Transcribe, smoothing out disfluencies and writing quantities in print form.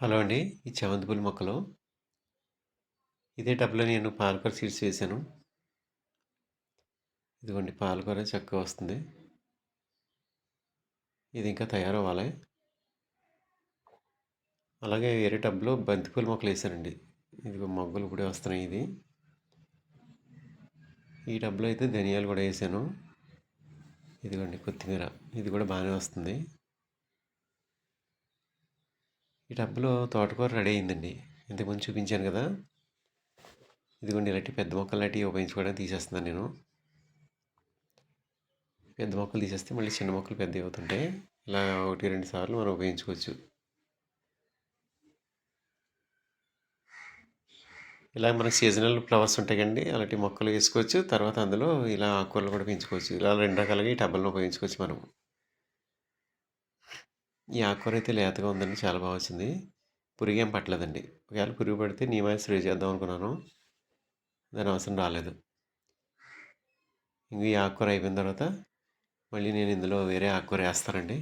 Hello అండి. ఈ చామంతి పూల మొక్కలు ఇదే టబ్‌లో నేను పాలకూర సీడ్స్ వేశాను. ఇదిగోండి పాలకూర చక్కగా వస్తుంది. ఇది ఇంకా తయారవ్వాలి. అలాగే వేరే టబ్‌లో బంతిపూల మొక్కలేసానండి. ఇదిగో మొగ్గలు ఇప్పుడే వస్తున్నాయి ఇది. ఈ టబ్‌లో అయితే ధనియాలు కూడా ఏసాను. ఇదిగోండి కొత్తిమీర. ఇది కూడా బానే వస్తుంది. ఈ టబ్‌లో తోటకూర రెడీ అయిందండి. ఇంతకుముందు చూపించాను కదా! ఇదిగోండి ఇలాంటి పెద్ద మొక్కల్లాంటివి ఉపయోగించుకోవడానికి తీసేస్తున్నాను నేను. పెద్ద మొక్కలు తీసేస్తే మళ్ళీ చిన్న మొక్కలు పెద్దవి అవుతుంటాయి. ఇలా 1, 2 సార్లు మనం ఉపయోగించుకోవచ్చు. ఇలా మనకి సీజనల్ ఫ్లవర్స్ ఉంటాయి కదండీ! అలాంటి మొక్కలు వేసుకోవచ్చు. తర్వాత అందులో ఇలా ఆకుకూరలు కూడా పెంచుకోవచ్చు. ఇలా 2 రకాలుగా ఈ టబ్బులను ఉపయోగించుకోవచ్చు మనం. ఈ ఆకుకూర అయితే లేతగా ఉందండి. చాలా బా వచ్చింది. పురుగేం పట్టలేదండి. ఒకవేళ పురుగు పడితే నీమ్ ఆయిల్ స్ప్రే చేద్దాం అనుకున్నాను. దాని అవసరం రాలేదు. ఇంక ఈ ఆకుకూర అయిపోయిన తర్వాత మళ్ళీ నేను ఇందులో వేరే ఆకుకూర ఏస్తానండి.